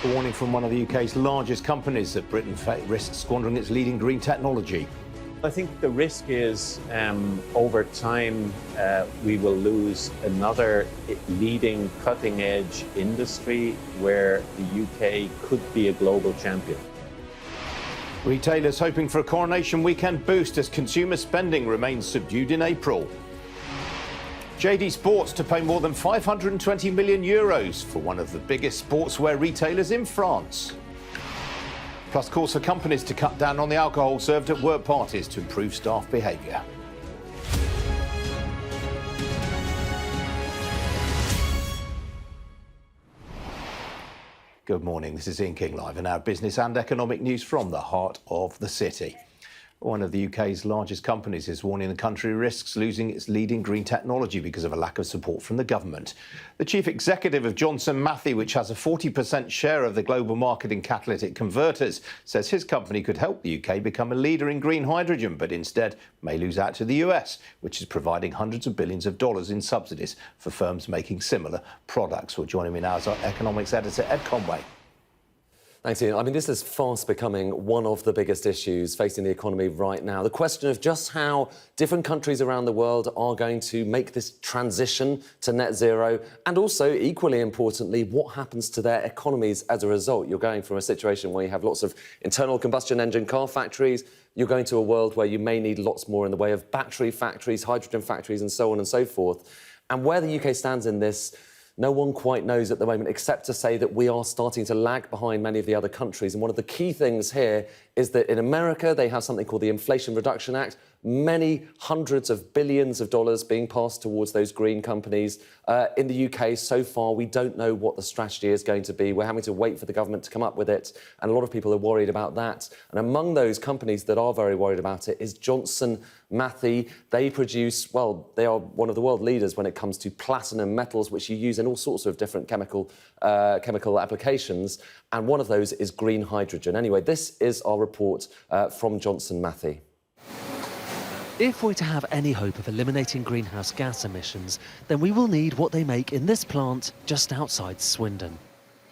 A warning from one of the UK's largest companies that Britain risks squandering its leading green technology. I think the risk is over time we will lose another leading cutting-edge industry where the UK could be a global champion. Retailers hoping for a coronation weekend boost as consumer spending remains subdued in April. JD Sports to pay more than €520 million for one of the biggest sportswear retailers in France. Plus calls for companies to cut down on the alcohol served at work parties to improve staff behaviour. Good morning, this is Ian King Live and our business and economic news from the heart of the city. One of the UK's largest companies is warning the country risks losing its leading green technology because of a lack of support from the government. The chief executive of Johnson Matthey, which has a 40% share of the global market in catalytic converters, says his company could help the UK become a leader in green hydrogen, but instead may lose out to the US, which is providing hundreds of billions of dollars in subsidies for firms making similar products. Well, joining me now is our economics editor, Ed Conway. Thanks, Ian. I mean, this is fast becoming one of the biggest issues facing the economy right now. The question of just how different countries around the world are going to make this transition to net zero, and also, equally importantly, what happens to their economies as a result. You're going from a situation where you have lots of internal combustion engine car factories. You're going to a world where you may need lots more in the way of battery factories, hydrogen factories, and so on and so forth. And where the UK stands in this, no one quite knows at the moment, except to say that we are starting to lag behind many of the other countries. And one of the key things here is that in America, they have something called the Inflation Reduction Act, many hundreds of billions of dollars being passed towards those green companies. In the UK, so far, we don't know what the strategy is going to be. We're having to wait for the government to come up with it, and a lot of people are worried about that. And among those companies that are very worried about it is Johnson Matthey. They produce, well, they are one of the world leaders when it comes to platinum metals, which you use in all sorts of different chemical applications, and one of those is green hydrogen. Anyway, this is our report from Johnson Matthey. If we're to have any hope of eliminating greenhouse gas emissions, then we will need what they make in this plant just outside Swindon.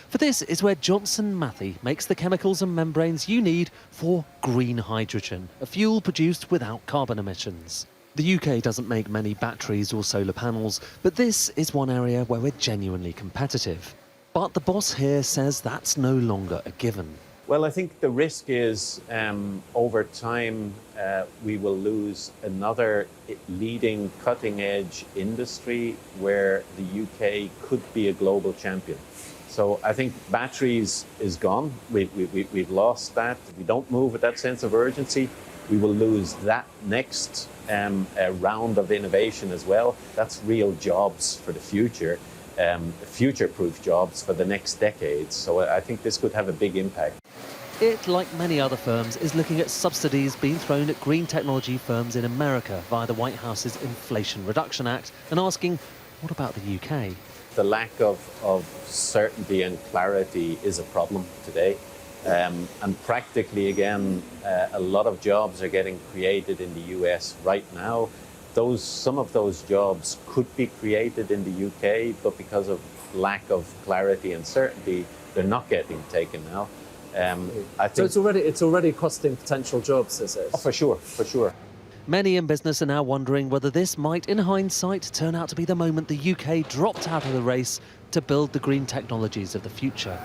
For this is where Johnson Matthey makes the chemicals and membranes you need for green hydrogen, a fuel produced without carbon emissions. The UK doesn't make many batteries or solar panels, but this is one area where we're genuinely competitive. But the boss here says that's no longer a given. Well, I think the risk is over time we will lose another leading cutting-edge industry where the UK could be a global champion. So I think batteries is gone. We've lost that. If we don't move with that sense of urgency, we will lose that next round of innovation as well. That's real jobs for the future, future-proof jobs for the next decades. So I think this could have a big impact. It, like many other firms, is looking at subsidies being thrown at green technology firms in America via the White House's Inflation Reduction Act and asking, what about the UK? The lack of certainty and clarity is a problem today. And practically, again, a lot of jobs are getting created in the US right now. Some of those jobs could be created in the UK, but because of lack of clarity and certainty, they're not getting taken now. I think so it's already costing potential jobs, is it? Oh, for sure. Many in business are now wondering whether this might, in hindsight, turn out to be the moment the UK dropped out of the race to build the green technologies of the future.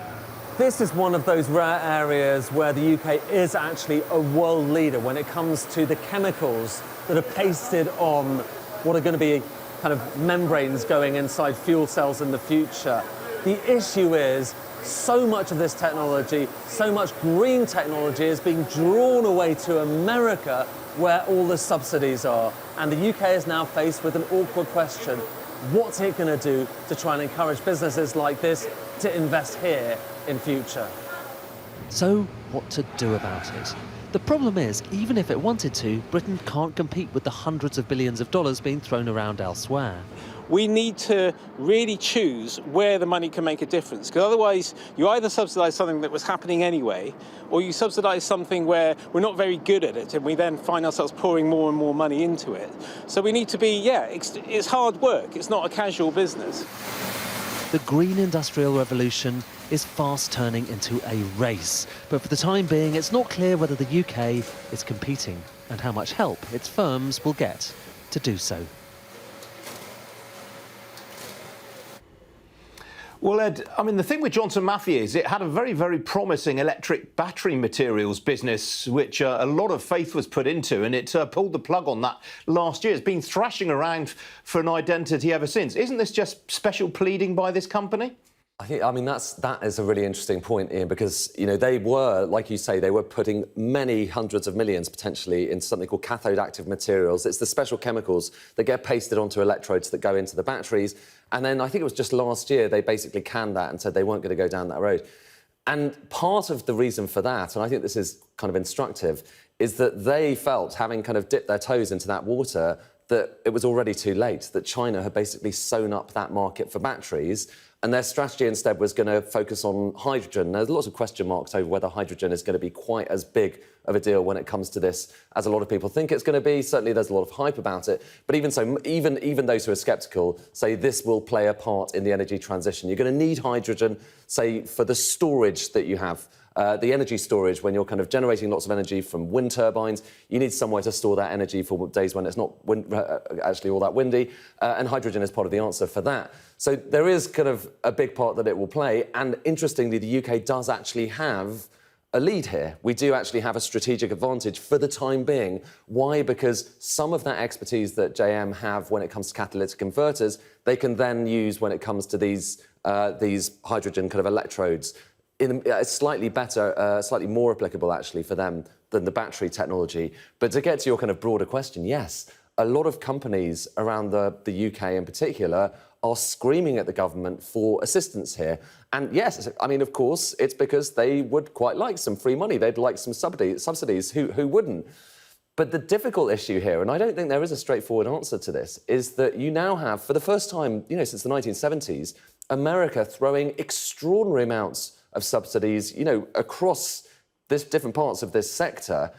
This is one of those rare areas where the UK is actually a world leader when it comes to the chemicals that are pasted on what are going to be kind of membranes going inside fuel cells in the future. The issue is so much of this technology, so much green technology is being drawn away to America where all the subsidies are. And the UK is now faced with an awkward question. What's it going to do to try and encourage businesses like this to invest here in future? So, what to do about it? The problem is, even if it wanted to, Britain can't compete with the hundreds of billions of dollars being thrown around elsewhere. We need to really choose where the money can make a difference, because otherwise you either subsidise something that was happening anyway, or you subsidise something where we're not very good at it and we then find ourselves pouring more and more money into it. So we need to be, it's hard work, it's not a casual business. the green industrial revolution is fast turning into a race. But for the time being, it's not clear whether the UK is competing and how much help its firms will get to do so. Well, Ed, I mean, the thing with Johnson Matthey is it had a very, very promising electric battery materials business, which a lot of faith was put into, and it pulled the plug on that last year. It's been thrashing around for an identity ever since. Isn't this just special pleading by this company? I mean, that is a really interesting point, Ian, because, you know, they were, like you say, they were putting many hundreds of millions potentially into something called cathode active materials. It's the special chemicals that get pasted onto electrodes that go into the batteries. And then I think it was just last year they basically canned that and said they weren't going to go down that road. And part of the reason for that, and I think this is kind of instructive, is that they felt, having kind of dipped their toes into that water, that it was already too late, that China had basically sewn up that market for batteries, and their strategy instead was going to focus on hydrogen. There's lots of question marks over whether hydrogen is going to be quite as big of a deal when it comes to this as a lot of people think it's going to be. Certainly there's a lot of hype about it. But even so, even those who are sceptical say this will play a part in the energy transition. You're going to need hydrogen, say, for the storage that you have. The energy storage, when you're kind of generating lots of energy from wind turbines, you need somewhere to store that energy for days when it's not actually all that windy, and hydrogen is part of the answer for that. So there is kind of a big part that it will play, and interestingly, the UK does actually have a lead here. We do actually have a strategic advantage for the time being. Why? Because some of that expertise that JM have when it comes to catalytic converters, they can then use when it comes to these hydrogen kind of electrodes. It's slightly better, slightly more applicable, actually, for them than the battery technology. But to get to your kind of broader question, yes, a lot of companies around the UK in particular are screaming at the government for assistance here. And yes, I mean, of course, it's because they would quite like some free money. They'd like some subsidies. Who wouldn't? But the difficult issue here, and I don't think there is a straightforward answer to this, is that you now have, for the first time, you know, since the 1970s, America throwing extraordinary amounts of subsidies, you know, across different parts of this sector.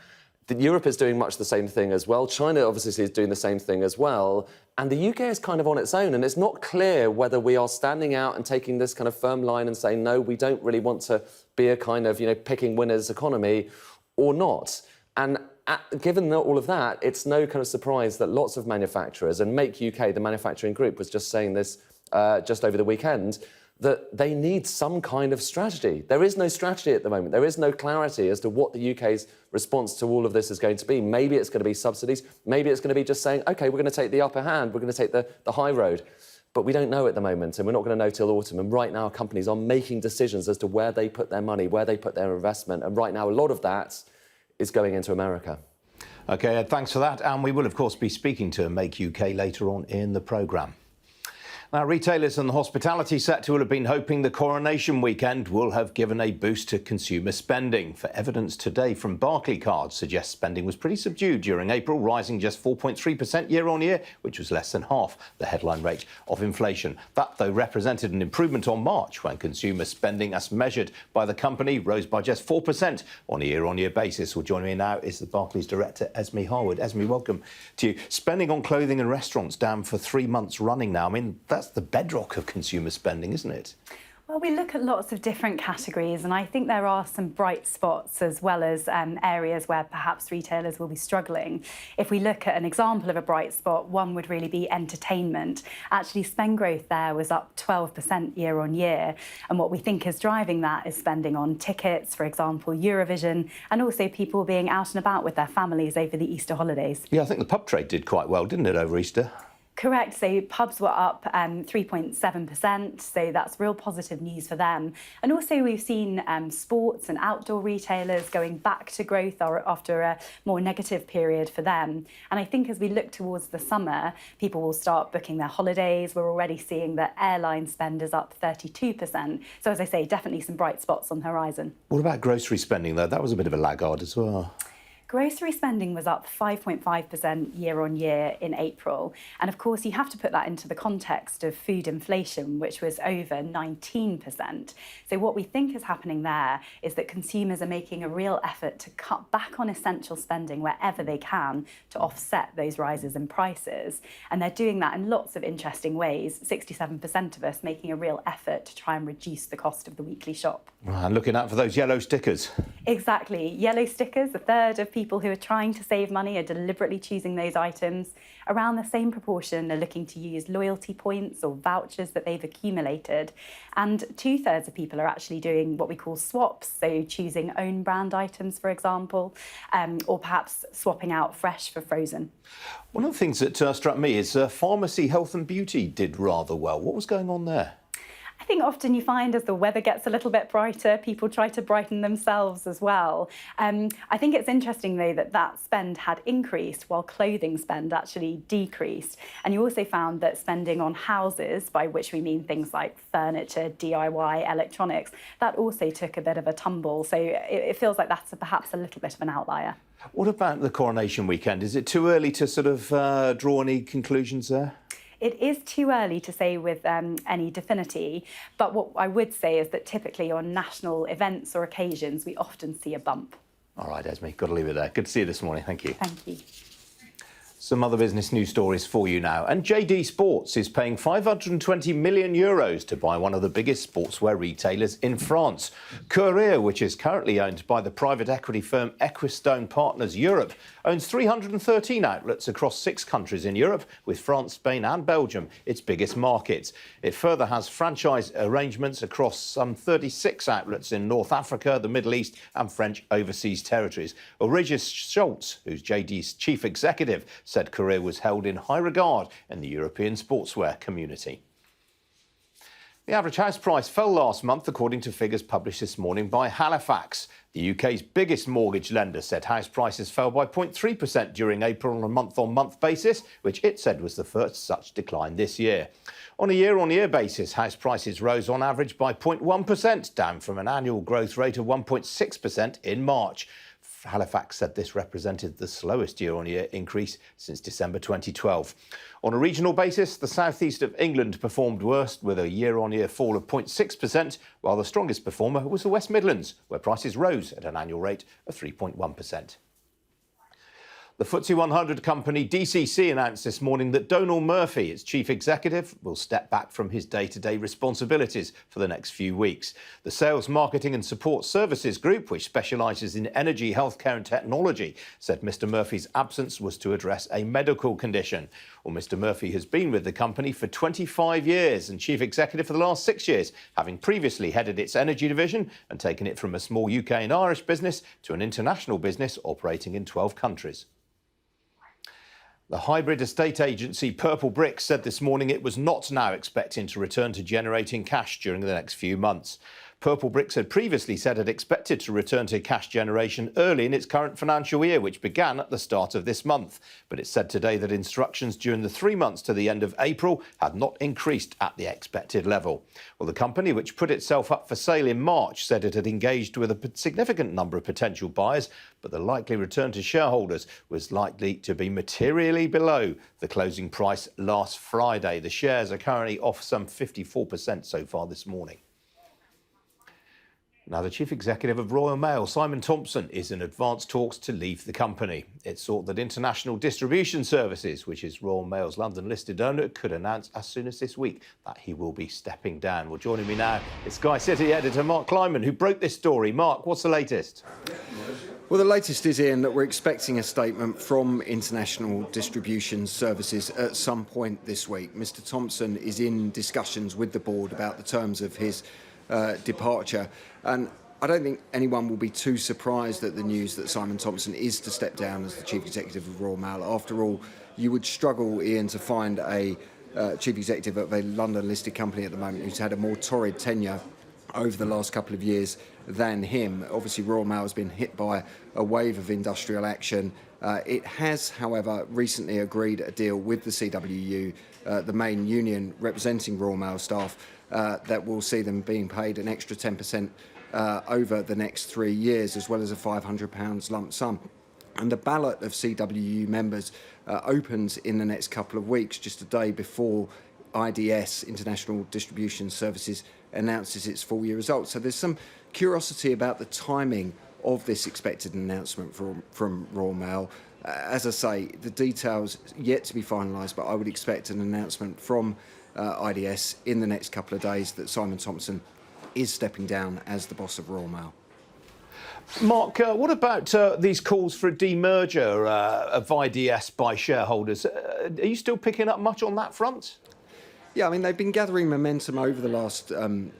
Europe is doing much the same thing as well. China obviously is doing the same thing as well. And the UK is kind of on its own. And it's not clear whether we are standing out and taking this kind of firm line and saying, no, we don't really want to be a kind of, you know, picking winners economy or not. And given all of that, it's no kind of surprise that lots of manufacturers, and Make UK, the manufacturing group, was just saying this just over the weekend, that they need some kind of strategy. There is no strategy at the moment. There is no clarity as to what the UK's response to all of this is going to be. Maybe it's going to be subsidies. Maybe it's going to be just saying, OK, we're going to take the upper hand. We're going to take the high road. But we don't know at the moment, and we're not going to know till autumn. And right now, companies are making decisions as to where they put their money, where they put their investment. And right now, a lot of that is going into America. OK, Ed, thanks for that. And we will, of course, be speaking to Make UK later on in the programme. Now, retailers and the hospitality sector will have been hoping the coronation weekend will have given a boost to consumer spending. For evidence today from Barclay cards suggests spending was pretty subdued during April, rising just 4.3% year on year, which was less than half the headline rate of inflation. That, though, represented an improvement on March, when consumer spending, as measured by the company, rose by just 4% on a year-on-year basis. Well, joining me now is the Barclays director, Esme Harwood. Esme, welcome to you. Spending on clothing and restaurants down for 3 months running now. I mean, that's the bedrock of consumer spending, isn't it? Well, we look at lots of different categories, and I think there are some bright spots as well as areas where perhaps retailers will be struggling. If we look at an example of a bright spot, one would really be entertainment. Actually, spend growth there was up 12% year on year. And what we think is driving that is spending on tickets, for example, Eurovision, and also people being out and about with their families over the Easter holidays. Yeah, I think the pub trade did quite well, didn't it, over Easter? Correct. So pubs were up 3.7%. So that's real positive news for them. And also we've seen sports and outdoor retailers going back to growth after a more negative period for them. And I think as we look towards the summer, people will start booking their holidays. We're already seeing that airline spend is up 32%. So as I say, definitely some bright spots on the horizon. What about grocery spending, though? That was a bit of a laggard as well. Grocery spending was up 5.5% year on year in April. And of course, you have to put that into the context of food inflation, which was over 19%. So what we think is happening there is that consumers are making a real effort to cut back on essential spending wherever they can to offset those rises in prices. And they're doing that in lots of interesting ways. 67% of us making a real effort to try and reduce the cost of the weekly shop. And looking out for those yellow stickers. Exactly. Yellow stickers, a third of people who are trying to save money are deliberately choosing those items. Around the same proportion are looking to use loyalty points or vouchers that they've accumulated. And 2/3 of people are actually doing what we call swaps, so choosing own brand items, for example, or perhaps swapping out fresh for frozen. One of the things that struck me is pharmacy, health and beauty did rather well. What was going on there? I think often you find as the weather gets a little bit brighter, people try to brighten themselves as well. I think it's interesting, though, that spend had increased while clothing spend actually decreased. And you also found that spending on houses, by which we mean things like furniture, DIY, electronics, that also took a bit of a tumble. So it feels like that's perhaps a little bit of an outlier. What about the coronation weekend? Is it too early to sort of draw any conclusions there? It is too early to say with any definity, but what I would say is that typically on national events or occasions, we often see a bump. All right, Esme, got to leave it there. Good to see you this morning. Thank you. Thank you. Some other business news stories for you now. And JD Sports is paying €520 million to buy one of the biggest sportswear retailers in France. Courir, which is currently owned by the private equity firm Equistone Partners Europe, owns 313 outlets across 6 countries in Europe, with France, Spain and Belgium its biggest markets. It further has franchise arrangements across some 36 outlets in North Africa, the Middle East and French overseas territories. Ulrich Schultz, who's JD's chief executive, said Courir was held in high regard in the European sportswear community. The average house price fell last month, according to figures published this morning by Halifax. The UK's biggest mortgage lender said house prices fell by 0.3% during April on a month-on-month basis, which it said was the first such decline this year. On a year-on-year basis, house prices rose on average by 0.1%, down from an annual growth rate of 1.6% in March. Halifax said this represented the slowest year-on-year increase since December 2012. On a regional basis, the southeast of England performed worst with a year-on-year fall of 0.6%, while the strongest performer was the West Midlands, where prices rose at an annual rate of 3.1%. The FTSE 100 company DCC announced this morning that Donal Murphy, its chief executive, will step back from his day-to-day responsibilities for the next few weeks. The Sales, Marketing and Support Services Group, which specialises in energy, healthcare and technology, said Mr Murphy's absence was to address a medical condition. Well, Mr Murphy has been with the company for 25 years and chief executive for the last 6 years, having previously headed its energy division and taken it from a small UK and Irish business to an international business operating in 12 countries. The hybrid estate agency Purple Bricks said this morning it was not now expecting to return to generating cash during the next few months. Purple Bricks had previously said it expected to return to cash generation early in its current financial year, which began at the start of this month. But it said today that instructions during the 3 months to the end of April had not increased at the expected level. Well, the company, which put itself up for sale in March, said it had engaged with a significant number of potential buyers, but the likely return to shareholders was likely to be materially below the closing price last Friday. The shares are currently off some 54% so far this morning. Now, the chief executive of Royal Mail, Simon Thompson, is in advanced talks to leave the company. It's thought that International Distribution Services, which is Royal Mail's London-listed owner, could announce as soon as this week that he will be stepping down. Well, joining me now is Sky City editor Mark Kleiman, who broke this story. Mark, what's the latest? Well, the latest is, Ian, that we're expecting a statement from International Distribution Services at some point this week. Mr Thompson is in discussions with the board about the terms of his departure, and I don't think anyone will be too surprised at the news that Simon Thompson is to step down as the chief executive of Royal Mail. After all, you would struggle, Ian, to find a chief executive of a London-listed company at the moment who's had a more torrid tenure over the last couple of years than him. Obviously, Royal Mail has been hit by a wave of industrial action. It has, however, recently agreed a deal with the CWU, the main union representing Royal Mail staff, that will see them being paid an extra 10% over the next 3 years, as well as a £500 lump sum. And the ballot of CWU members opens in the next couple of weeks, just a day before IDS, International Distribution Services, announces its full year results. So there's some curiosity about the timing of this expected announcement from Royal Mail. As I say, the details yet to be finalised, but I would expect an announcement from IDS in the next couple of days that Simon Thompson is stepping down as the boss of Royal Mail. Mark, what about these calls for a demerger of IDS by shareholders? Are you still picking up much on that front? Yeah, I mean, they've been gathering momentum over the last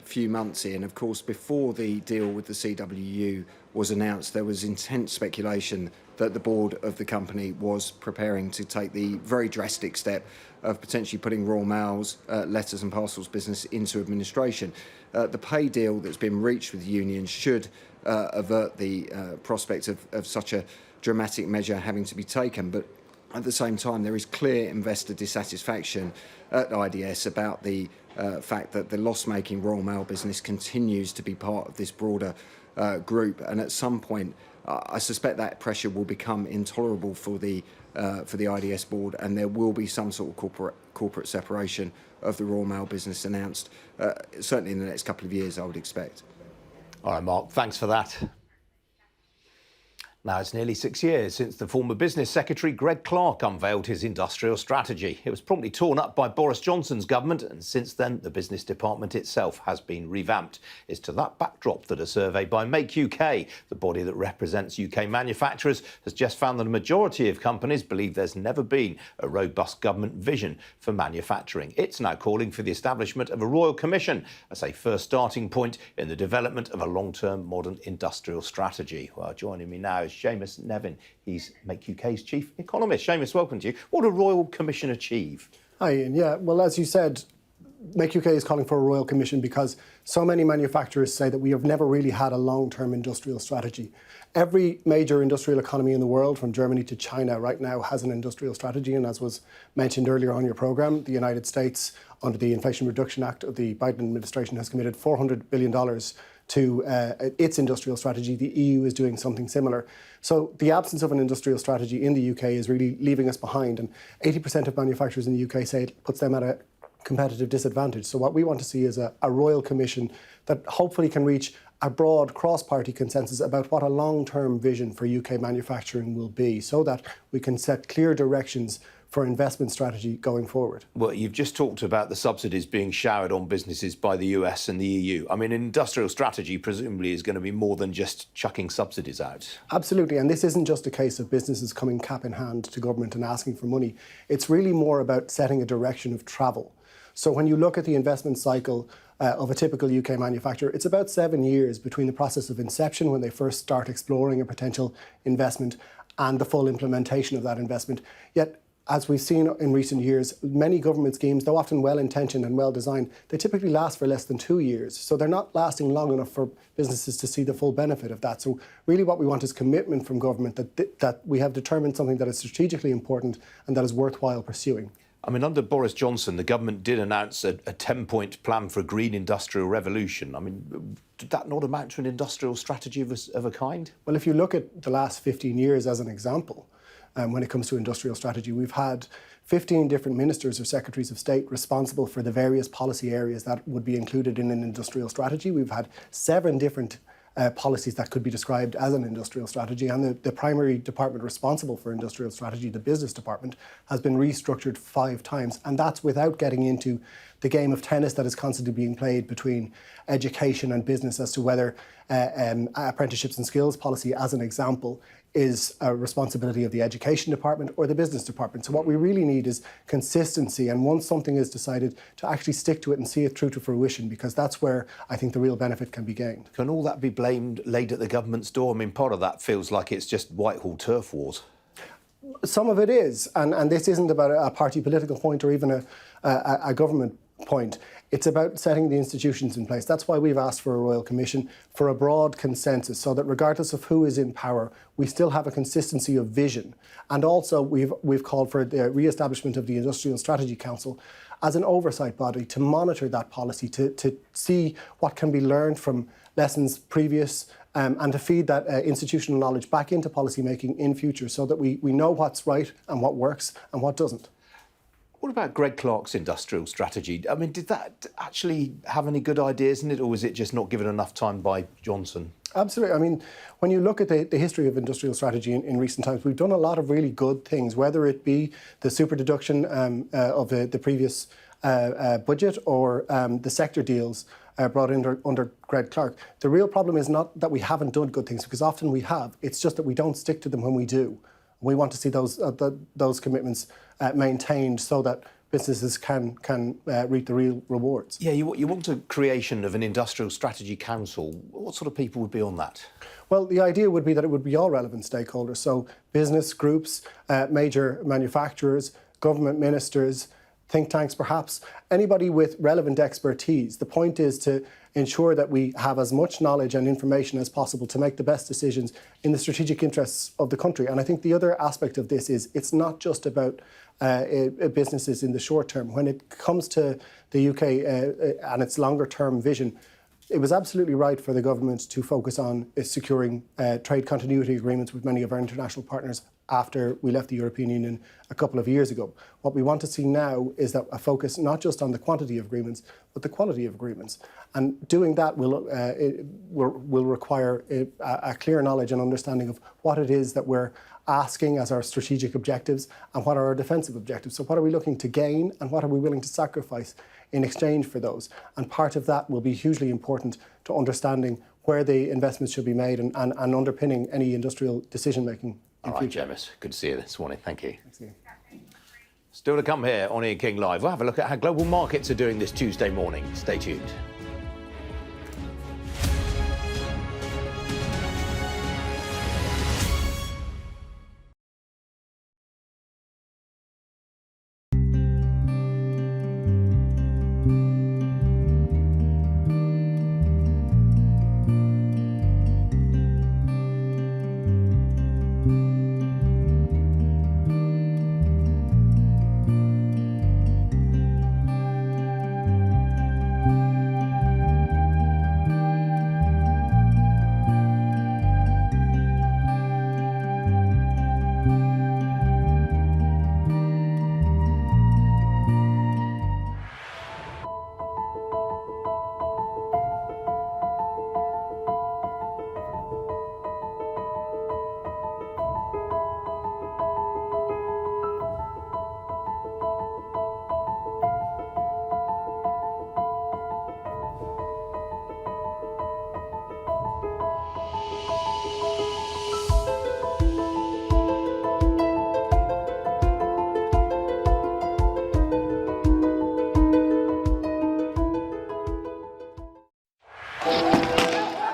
few months, Ian. Of course, before the deal with the CWU was announced, there was intense speculation that the board of the company was preparing to take the very drastic step of potentially putting Royal Mail's letters and parcels business into administration. The pay deal that's been reached with the union should avert the prospect of such a dramatic measure having to be taken. But at the same time, there is clear investor dissatisfaction at IDS about the fact that the loss-making Royal Mail business continues to be part of this broader group. And at some point, I suspect that pressure will become intolerable for the IDS board, and there will be some sort of corporate separation of the Royal Mail business announced, certainly in the next couple of years, I would expect. All right, Mark, thanks for that. Now, it's nearly 6 years since the former Business Secretary Greg Clark unveiled his industrial strategy. It was promptly torn up by Boris Johnson's government, and since then, the business department itself has been revamped. It's to that backdrop that a survey by Make UK, the body that represents UK manufacturers, has just found that a majority of companies believe there's never been a robust government vision for manufacturing. It's now calling for the establishment of a Royal Commission as a first starting point in the development of a long-term modern industrial strategy. Well, joining me now is Seamus Nevin. He's Make UK's chief economist. Seamus, welcome to you. What will a Royal Commission achieve? Hi, Ian. Yeah, well, as you said, Make UK is calling for a Royal Commission because so many manufacturers say that we have never really had a long-term industrial strategy. Every major industrial economy in the world, from Germany to China, right now has an industrial strategy. And as was mentioned earlier on your programme, the United States, under the Inflation Reduction Act of the Biden administration, has committed $400 billion to its industrial strategy. The EU is doing something similar. So the absence of an industrial strategy in the UK is really leaving us behind. And 80% of manufacturers in the UK say it puts them at a competitive disadvantage. So what we want to see is a Royal Commission that hopefully can reach a broad cross-party consensus about what a long-term vision for UK manufacturing will be, so that we can set clear directions for investment strategy going forward. Well, you've just talked about the subsidies being showered on businesses by the US and the EU. I mean, industrial strategy presumably is going to be more than just chucking subsidies out. Absolutely, and this isn't just a case of businesses coming cap in hand to government and asking for money. It's really more about setting a direction of travel. So when you look at the investment cycle of a typical UK manufacturer, it's about 7 years between the process of inception, when they first start exploring a potential investment, and the full implementation of that investment. Yet, as we've seen in recent years, many government schemes, though often well-intentioned and well-designed, they typically last for less than 2 years. So they're not lasting long enough for businesses to see the full benefit of that. So really what we want is commitment from government that we have determined something that is strategically important and that is worthwhile pursuing. I mean, under Boris Johnson, the government did announce a 10-point plan for a green industrial revolution. I mean, did that not amount to an industrial strategy of a kind? Well, if you look at the last 15 years as an example, when it comes to industrial strategy, we've had 15 different ministers or secretaries of state responsible for the various policy areas that would be included in an industrial strategy. We've had 7 different policies that could be described as an industrial strategy, and the primary department responsible for industrial strategy, the business department, has been restructured 5 times, and that's without getting into the game of tennis that is constantly being played between education and business as to whether apprenticeships and skills policy, as an example, is a responsibility of the education department or the business department. So what we really need is consistency, and once something is decided, to actually stick to it and see it through to fruition, because that's where I think the real benefit can be gained. Can all that be laid at the government's door? I mean, part of that feels like it's just Whitehall turf wars. Some of it is, and this isn't about a party political point or even a government point. It's about setting the institutions in place. That's why we've asked for a Royal Commission, for a broad consensus, so that regardless of who is in power, we still have a consistency of vision. And also we've called for the re-establishment of the Industrial Strategy Council as an oversight body to monitor that policy, to see what can be learned from lessons previous, and to feed that institutional knowledge back into policy making in future so that we know what's right and what works and what doesn't. What about Greg Clark's industrial strategy? I mean, did that actually have any good ideas in it, or was it just not given enough time by Johnson? Absolutely. I mean, when you look at the history of industrial strategy in recent times, we've done a lot of really good things, whether it be the super deduction of the previous budget or the sector deals brought in under Greg Clark. The real problem is not that we haven't done good things, because often we have. It's just that we don't stick to them when we do. We want to see those commitments maintained so that businesses can reap the real rewards. Yeah, you want a creation of an industrial strategy council. What sort of people would be on that? Well, the idea would be that it would be all relevant stakeholders, so business groups, major manufacturers, government ministers, think tanks perhaps, anybody with relevant expertise. The point is to ensure that we have as much knowledge and information as possible to make the best decisions in the strategic interests of the country. And I think the other aspect of this is it's not just about businesses in the short term. When it comes to the UK and its longer term vision, it was absolutely right for the government to focus on securing trade continuity agreements with many of our international partners after we left the European Union a couple of years ago. What we want to see now is that a focus not just on the quantity of agreements, but the quality of agreements. And doing that will require a clear knowledge and understanding of what it is that we're asking as our strategic objectives and what are our defensive objectives. So what are we looking to gain and what are we willing to sacrifice in exchange for those? And part of that will be hugely important to understanding where the investments should be made and underpinning any industrial decision making. All right, Seamus, good to see you this morning. Thank you. Thanks, Ian. Still to come here on Ian King Live. We'll have a look at how global markets are doing this Tuesday morning. Stay tuned.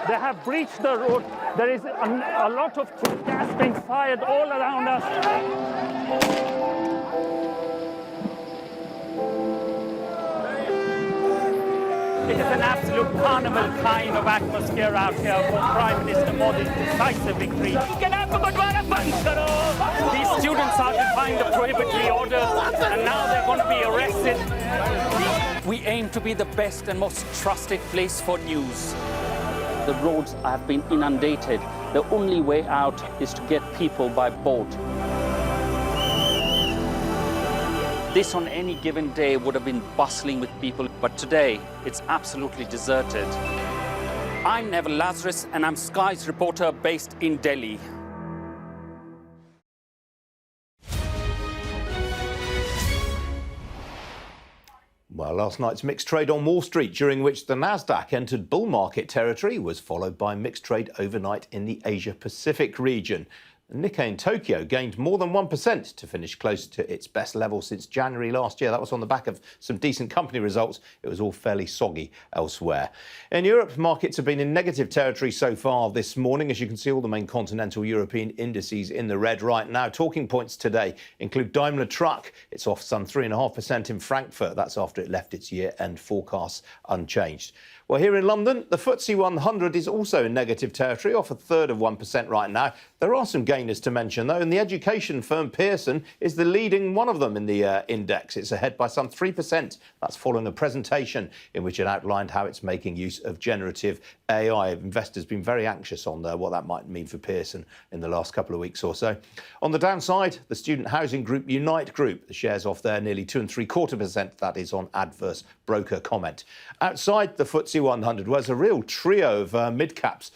They have breached the road. There is a lot of gas being fired all around us. It is an absolute carnival kind of atmosphere out here for Prime Minister Modi's decisive victory. These students are defying the prohibitory order, and now they're going to be arrested. We aim to be the best and most trusted place for news. The roads have been inundated. The only way out is to get people by boat. This on any given day would have been bustling with people, but today it's absolutely deserted. I'm Nevin Lazarus, and I'm Sky's reporter based in Delhi. Well, last night's mixed trade on Wall Street, during which the Nasdaq entered bull market territory, was followed by mixed trade overnight in the Asia-Pacific region. The Nikkei in Tokyo gained more than 1% to finish close to its best level since January last year. That was on the back of some decent company results. It was all fairly soggy elsewhere. In Europe, markets have been in negative territory so far this morning. As you can see, all the main continental European indices in the red right now. Talking points today include Daimler Truck. It's off some 3.5% in Frankfurt. That's after it left its year-end forecasts unchanged. Well, here in London, the FTSE 100 is also in negative territory, off a third of 1% right now. There are some gainers to mention, though, and the education firm Pearson is the leading one of them in the index. It's ahead by some 3%. That's following a presentation in which it outlined how it's making use of generative AI. Investors have been very anxious on what that might mean for Pearson in the last couple of weeks or so. On the downside, the student housing group Unite Group, the shares off there nearly 2.75%. That is on adverse broker comment. Outside the FTSE 100 was a real trio of mid-caps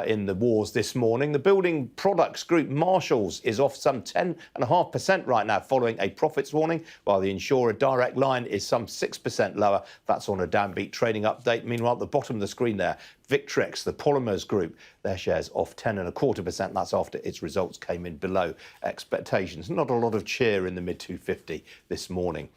in the wars this morning. The building products group Marshalls is off some 10.5% right now following a profits warning, while the insurer Direct Line is some 6% lower. That's on a downbeat trading update. Meanwhile, at the bottom of the screen there, Victrex, the polymers group, their shares off 10.25%. That's after its results came in below expectations. Not a lot of cheer in the mid-250 this morning.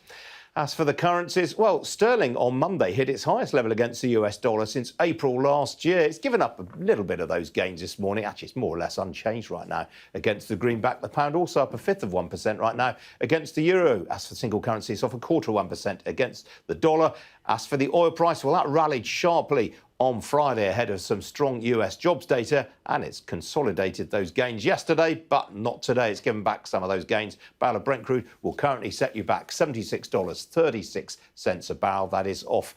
As for the currencies, well, sterling on Monday hit its highest level against the US dollar since April last year. It's given up a little bit of those gains this morning. Actually, it's more or less unchanged right now against the greenback. The pound also up a fifth of 1% right now against the euro. As for single currency, it's off a quarter of 1% against the dollar. As for the oil price, well, that rallied sharply on Friday ahead of some strong US jobs data, and it's consolidated those gains yesterday, but not today. It's given back some of those gains. Barrel of Brent crude will currently set you back $76.36 a barrel. That is off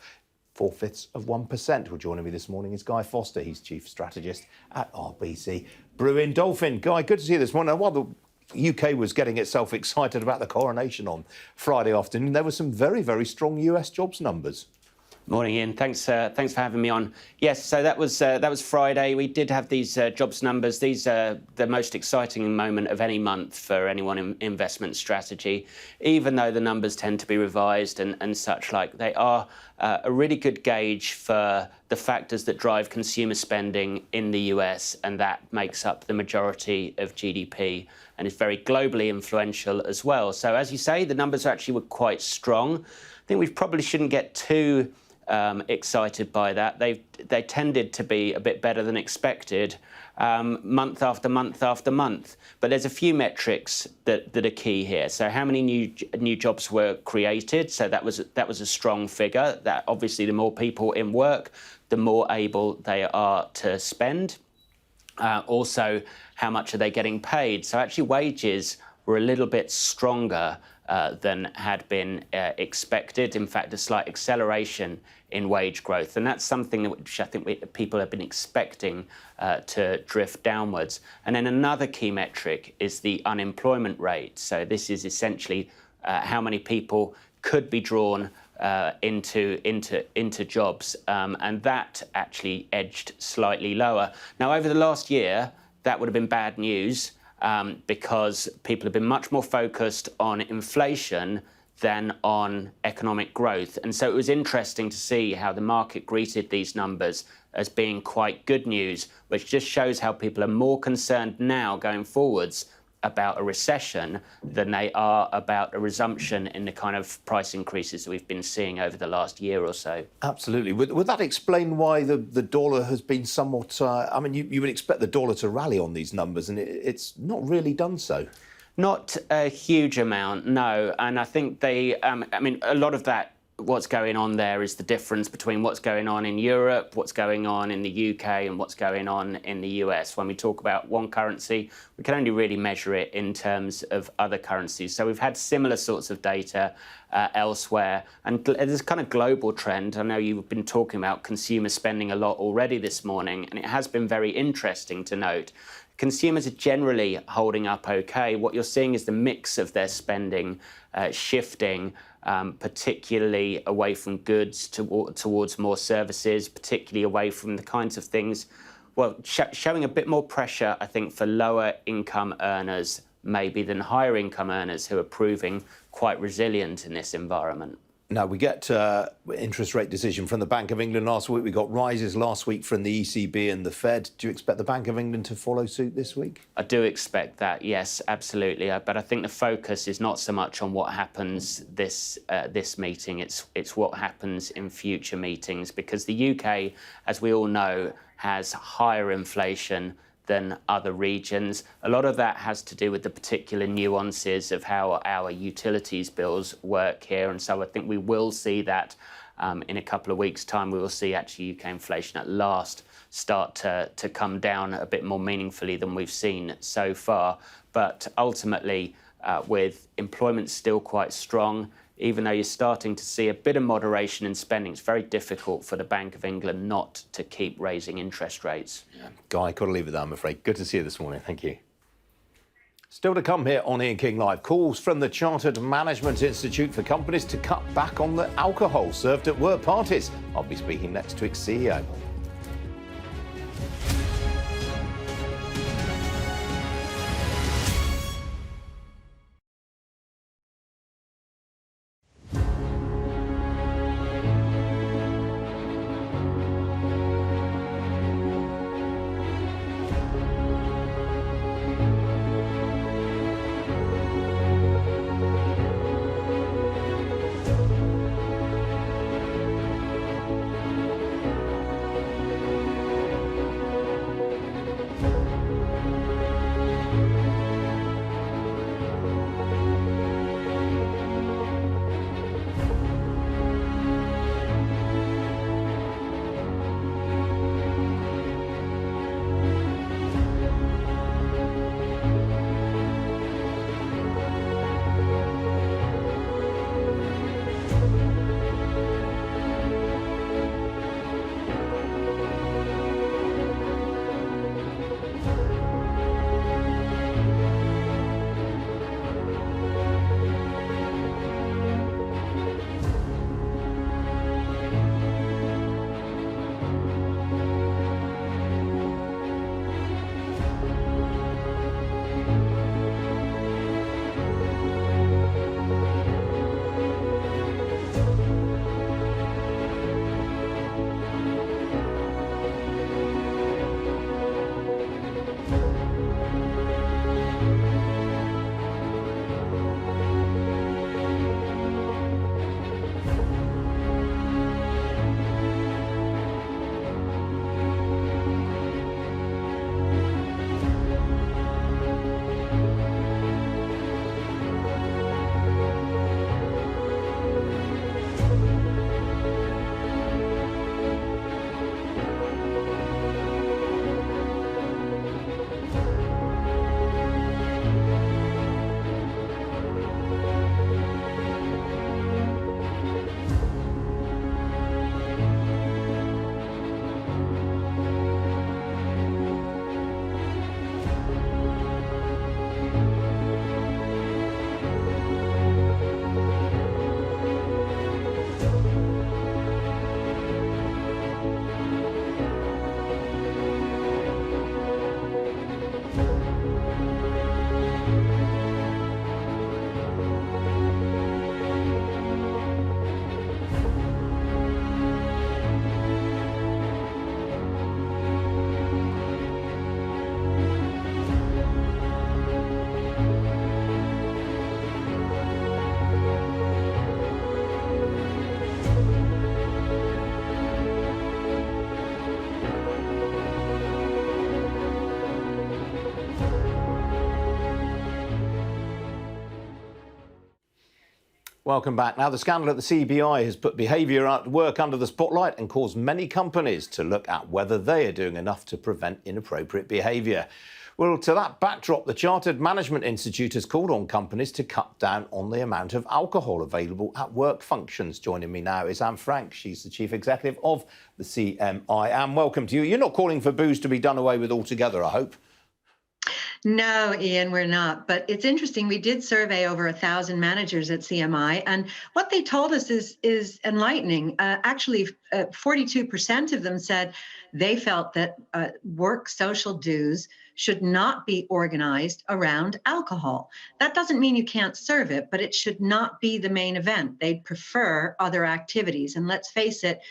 4/5 of 1%. Well, joining me this morning is Guy Foster. He's Chief Strategist at RBC Brewin Dolphin. Guy, good to see you this morning. While the UK was getting itself excited about the coronation on Friday afternoon, there were some very, very strong US jobs numbers. Morning, Ian. Thanks for having me on. Yes, so that was Friday. We did have these jobs numbers. These are the most exciting moment of any month for anyone in investment strategy, even though the numbers tend to be revised and such like. They are a really good gauge for the factors that drive consumer spending in the US, and that makes up the majority of GDP and is very globally influential as well. So as you say, the numbers actually were quite strong. I think we probably shouldn't get too excited by that. They tended to be a bit better than expected month after month after month. But there's a few metrics that are key here. So how many new jobs were created? So that was a strong figure. That obviously the more people in work, the more able they are to spend. Also, how much are they getting paid? So actually wages were a little bit stronger than had been expected. In fact, a slight acceleration in wage growth. And that's something which I think people have been expecting to drift downwards. And then another key metric is the unemployment rate. So this is essentially how many people could be drawn into jobs. And that actually edged slightly lower. Now, over the last year, that would have been bad news because people have been much more focused on inflation than on economic growth. And so it was interesting to see how the market greeted these numbers as being quite good news, which just shows how people are more concerned now going forwards about a recession than they are about a resumption in the kind of price increases that we've been seeing over the last year or so. Absolutely. Would that explain why the dollar has been somewhat... I mean, you would expect the dollar to rally on these numbers, and it's not really done so. Not a huge amount, no. And I think a lot of that, what's going on there is the difference between what's going on in Europe, what's going on in the UK, and what's going on in the US. When we talk about one currency, we can only really measure it in terms of other currencies. So we've had similar sorts of data elsewhere. And there's a kind of global trend. I know you've been talking about consumer spending a lot already this morning, and it has been very interesting to note. Consumers are generally holding up okay. What you're seeing is the mix of their spending shifting, particularly away from goods towards more services, particularly away from the kinds of things, showing a bit more pressure, I think, for lower income earners maybe than higher income earners who are proving quite resilient in this environment. Now, we get interest rate decision from the Bank of England last week. We got rises last week from the ECB and the Fed. Do you expect the Bank of England to follow suit this week? I do expect that, yes, absolutely. But I think the focus is not so much on what happens this meeting. It's what happens in future meetings, because the UK, as we all know, has higher inflation than other regions. A lot of that has to do with the particular nuances of how our utilities bills work here. And so I think we will see that in a couple of weeks' time, we will see actually UK inflation at last start to come down a bit more meaningfully than we've seen so far. But ultimately, with employment still quite strong, even though you're starting to see a bit of moderation in spending, it's very difficult for the Bank of England not to keep raising interest rates. Yeah. Guy, got to leave it there, I'm afraid. Good to see you this morning. Thank you. Still to come here on Ian King Live, calls from the Chartered Management Institute for companies to cut back on the alcohol served at work parties. I'll be speaking next to its CEO. Welcome back. Now, the scandal at the CBI has put behaviour at work under the spotlight and caused many companies to look at whether they are doing enough to prevent inappropriate behaviour. Well, to that backdrop, the Chartered Management Institute has called on companies to cut down on the amount of alcohol available at work functions. Joining me now is Francke. She's the Chief Executive of the CMI. Welcome to you. You're not calling for booze to be done away with altogether, I hope? No, Ian, we're not. But it's interesting. We did survey over 1,000 managers at CMI, and what they told us is enlightening. Actually, 42% of them said they felt that work social dues should not be organized around alcohol. That doesn't mean you can't serve it, but it should not be the main event. They'd prefer other activities. And let's face it,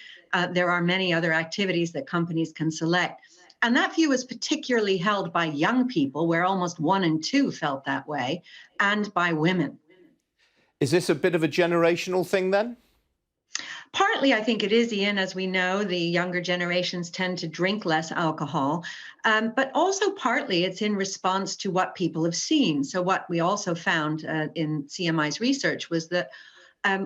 there are many other activities that companies can select. And that view is particularly held by young people, where almost 1 in 2 felt that way, and by women. Is this a bit of a generational thing then? Partly, I think it is, Ian. As we know, the younger generations tend to drink less alcohol, but also partly it's in response to what people have seen. So what we also found in CMI's research was that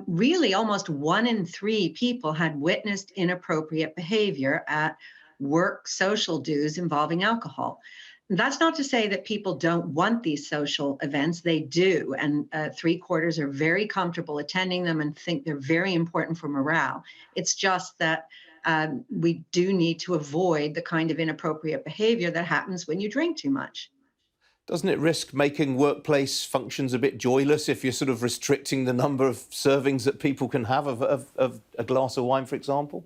really almost 1 in 3 people had witnessed inappropriate behavior at work social dues involving alcohol. That's not to say that people don't want these social events. They do. And 3/4 are very comfortable attending them and think they're very important for morale. It's just that we do need to avoid the kind of inappropriate behavior that happens when you drink too much. Doesn't it risk making workplace functions a bit joyless if you're sort of restricting the number of servings that people can have of a glass of wine, for example?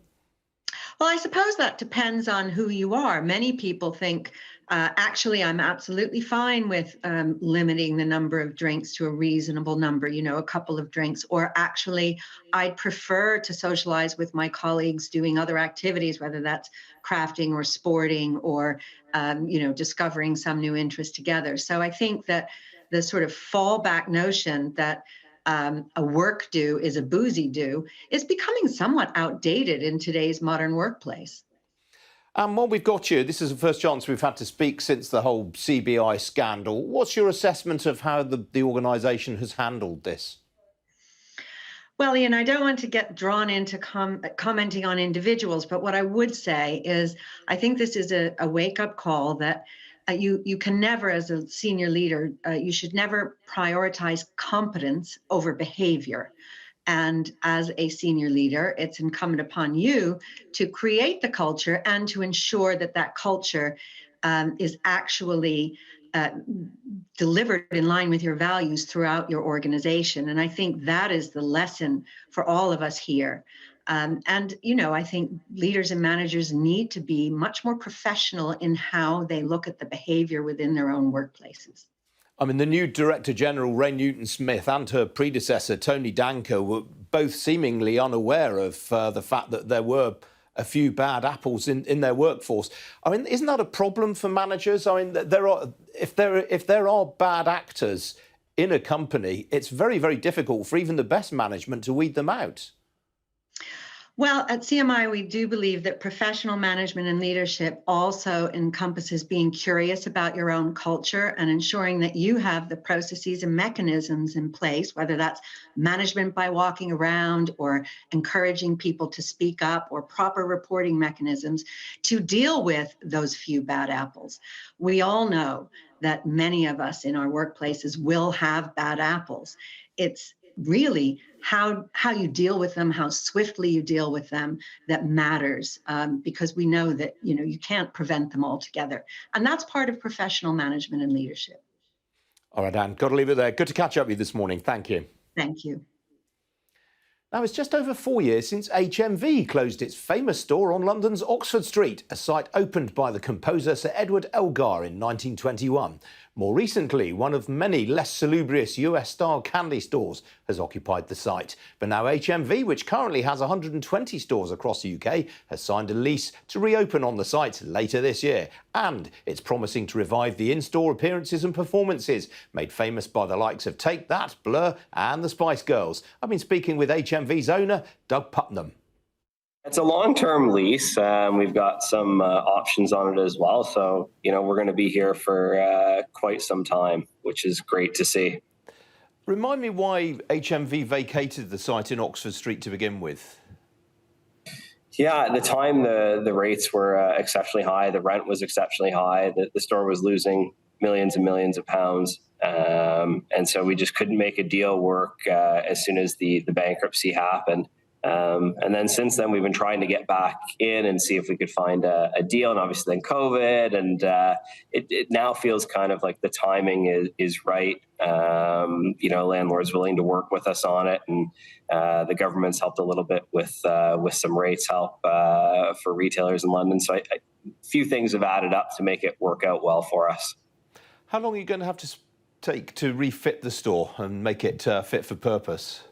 Well, I suppose that depends on who you are. Many people think, actually, I'm absolutely fine with limiting the number of drinks to a reasonable number, a couple of drinks, or actually, I'd prefer to socialize with my colleagues doing other activities, whether that's crafting or sporting or, discovering some new interest together. So I think that the sort of fallback notion that a work do is a boozy do is becoming somewhat outdated in today's modern workplace. And while we've got you, this is the first chance we've had to speak since the whole CBI scandal. What's your assessment of how the organisation has handled this? Well, Ian, I don't want to get drawn into commenting on individuals, but what I would say is I think this is a wake-up call that you can never, as a senior leader, you should never prioritize competence over behavior. And as a senior leader, it's incumbent upon you to create the culture and to ensure that that culture is actually delivered in line with your values throughout your organization. And I think that is the lesson for all of us here. I think leaders and managers need to be much more professional in how they look at the behavior within their own workplaces. I mean, the new Director General, Ray Newton-Smith, and her predecessor, Tony Danker, were both seemingly unaware of the fact that there were a few bad apples in their workforce. I mean, isn't that a problem for managers? I mean, if there are bad actors in a company, it's very, very difficult for even the best management to weed them out. Well, at CMI, we do believe that professional management and leadership also encompasses being curious about your own culture and ensuring that you have the processes and mechanisms in place, whether that's management by walking around or encouraging people to speak up or proper reporting mechanisms to deal with those few bad apples. We all know that many of us in our workplaces will have bad apples. It's really how you deal with them, how swiftly you deal with them that matters, because we know that you can't prevent them altogether. And that's part of professional management and leadership. All right, Anne, got to leave it there. Good to catch up with you this morning. Thank you. Thank you. Now, it's just over 4 years since HMV closed its famous store on London's Oxford Street, a site opened by the composer Sir Edward Elgar in 1921. More recently, one of many less salubrious US-style candy stores has occupied the site. But now HMV, which currently has 120 stores across the UK, has signed a lease to reopen on the site later this year. And it's promising to revive the in-store appearances and performances made famous by the likes of Take That, Blur and the Spice Girls. I've been speaking with HMV's owner, Doug Putnam. It's a long-term lease. We've got some options on it as well. So, we're going to be here for quite some time, which is great to see. Remind me why HMV vacated the site in Oxford Street to begin with. Yeah, at the time, the rates were exceptionally high. The rent was exceptionally high. The store was losing millions and millions of pounds. And so we just couldn't make a deal work as soon as the bankruptcy happened. And then since then, we've been trying to get back in and see if we could find a deal. And obviously then COVID, and it now feels kind of like the timing is right. Landlords willing to work with us on it, and the government's helped a little bit with some rates help for retailers in London. So a few things have added up to make it work out well for us. How long are you going to have to take to refit the store and make it fit for purpose?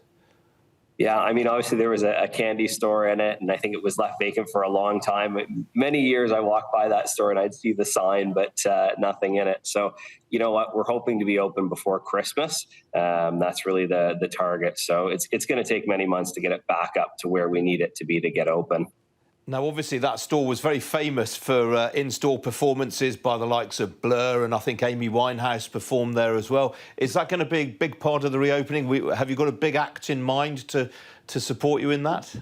Yeah, I mean, obviously there was a candy store in it, and I think it was left vacant for a long time. Many years I walked by that store and I'd see the sign, but nothing in it. So, you know what, we're hoping to be open before Christmas. That's really the target. So it's going to take many months to get it back up to where we need it to be to get open. Now, obviously, that store was very famous for in-store performances by the likes of Blur, and I think Amy Winehouse performed there as well. Is that going to be a big part of the reopening? Have you got a big act in mind to support you in that?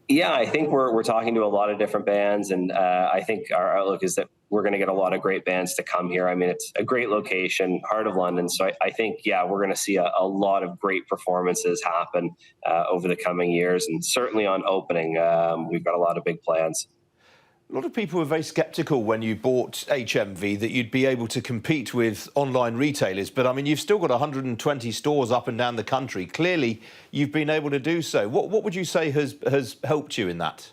Yeah, I think we're talking to a lot of different bands, and I think our outlook is that we're going to get a lot of great bands to come here. I mean, it's a great location, heart of London. So I think, yeah, we're going to see a lot of great performances happen over the coming years, and certainly on opening, we've got a lot of big plans. A lot of people were very sceptical when you bought HMV that you'd be able to compete with online retailers. But, I mean, you've still got 120 stores up and down the country. Clearly, you've been able to do so. What would you say has helped you in that?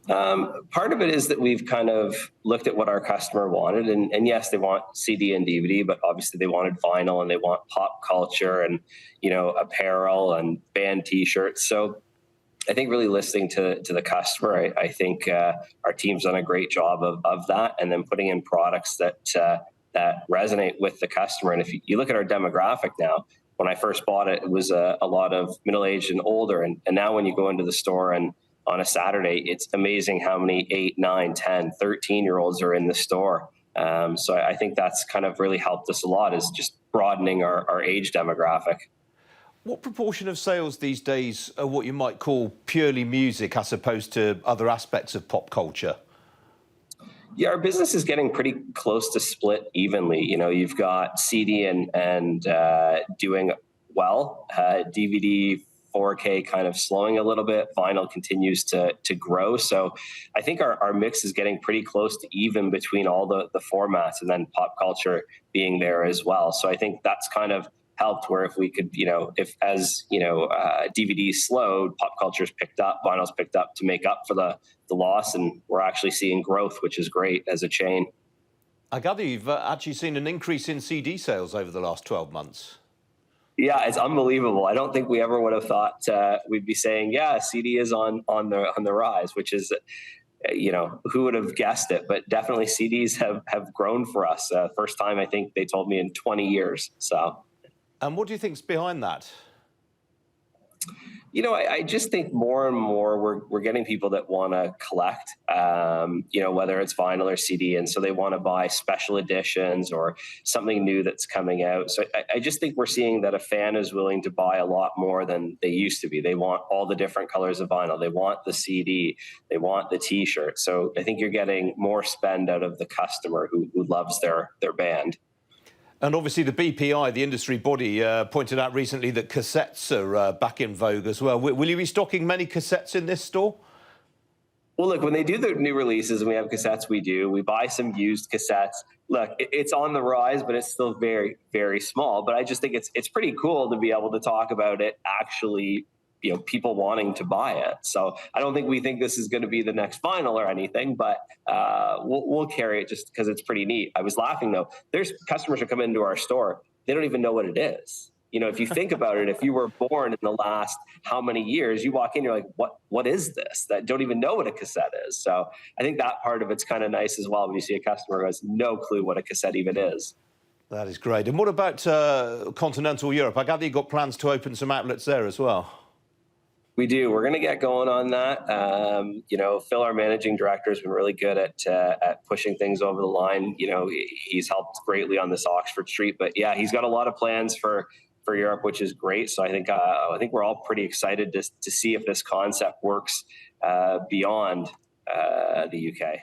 Part of it is that we've kind of looked at what our customer wanted. And yes, they want CD and DVD, but obviously they wanted vinyl and they want pop culture and, you know, apparel and band T-shirts. So I think really listening to the customer, I think our team's done a great job of that, and then putting in products that resonate with the customer. And if you look at our demographic now, when I first bought it, it was a lot of middle-aged and older. And now when you go into the store and on a Saturday, it's amazing how many 8, 9, 10, 13-year-olds are in the store. So I think that's kind of really helped us a lot, is just broadening our age demographic. What proportion of sales these days are what you might call purely music as opposed to other aspects of pop culture? Yeah, our business is getting pretty close to split evenly. You know, you've got CD and doing well, DVD, 4K kind of slowing a little bit. Vinyl continues to grow. So I think our mix is getting pretty close to even between all the formats, and then pop culture being there as well. So I think that's kind of helped, where if we could, you know, if as, you know, DVD slowed, pop culture's picked up, vinyl's picked up to make up for the loss, and we're actually seeing growth, which is great as a chain. I gather you've actually seen an increase in CD sales over the last 12 months. Yeah, it's unbelievable. I don't think we ever would have thought we'd be saying, yeah, CD is on the rise, which is, you know, who would have guessed it? But definitely CDs have grown for us. First time, I think they told me in 20 years. So. And what do you think's behind that? You know, I just think more and more we're getting people that want to collect, you know, whether it's vinyl or CD. And so they want to buy special editions or something new that's coming out. So I just think we're seeing that a fan is willing to buy a lot more than they used to be. They want all the different colors of vinyl. They want the CD. They want the T-shirt. So I think you're getting more spend out of the customer who loves their band. And obviously the BPI, the industry body, pointed out recently that cassettes are back in vogue as well. Will you be stocking many cassettes in this store? Well, look, when they do the new releases and we have cassettes, we buy some used cassettes. Look, it's on the rise, but it's still very, very small. But I just think it's pretty cool to be able to talk about it actually, you know, people wanting to buy it. So I don't think we think this is going to be the next vinyl or anything, but we'll carry it just because it's pretty neat. I was laughing, though. There's customers who come into our store. They don't even know what it is. You know, if you think about it, if you were born in the last how many years, you walk in, you're like, what is this? That don't even know what a cassette is. So I think that part of it's kind of nice as well when you see a customer who has no clue what a cassette even is. That is great. And what about continental Europe? I gather you've got plans to open some outlets there as well. We do. We're going to get going on that. You know, Phil, our managing director, has been really good at pushing things over the line. You know, he's helped greatly on this Oxford Street. But yeah, he's got a lot of plans for Europe, which is great. So I think we're all pretty excited to see if this concept works beyond the UK.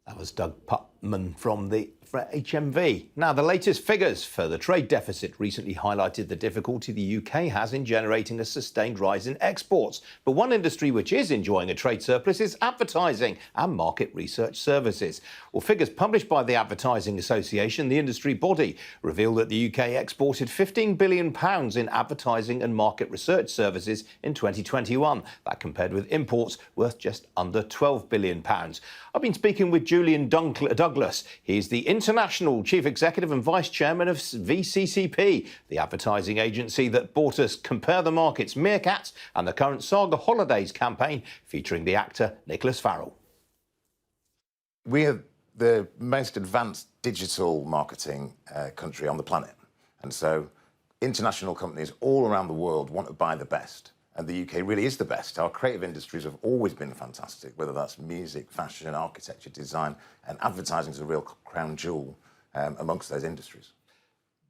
That was Doug Putman from HMV. Now, the latest figures for the trade deficit recently highlighted the difficulty the UK has in generating a sustained rise in exports. But one industry which is enjoying a trade surplus is advertising and market research services. Well, figures published by the Advertising Association, the industry body, reveal that the UK exported £15 billion in advertising and market research services in 2021. That compared with imports worth just under £12 billion. I've been speaking with Julian Douglas. He's the International Chief Executive and Vice Chairman of VCCP, the advertising agency that bought us Compare the Markets Meerkat and the current Saga Holidays campaign featuring the actor Nicholas Farrell. We have the most advanced digital marketing country on the planet. And so international companies all around the world want to buy the best. And the UK really is the best. Our creative industries have always been fantastic, whether that's music, fashion, architecture, design, and advertising is a real crown jewel amongst those industries.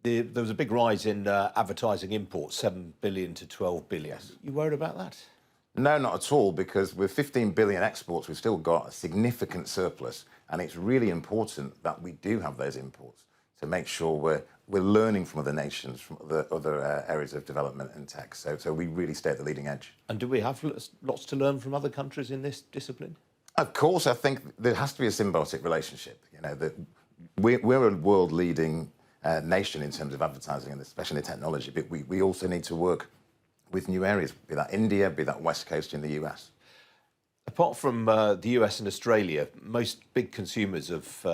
There was a big rise in advertising imports, 7 billion to 12 billion. Yes. You worried about that? No, not at all, because with 15 billion exports, we've still got a significant surplus, and it's really important that we do have those imports to make sure we're learning from other nations, from other areas of development and tech. So we really stay at the leading edge. And do we have lots to learn from other countries in this discipline? Of course, I think there has to be a symbiotic relationship. You know, that we're a world-leading nation in terms of advertising, and especially technology, but we also need to work with new areas, be that India, be that West Coast in the US. Apart from the US and Australia, most big consumers of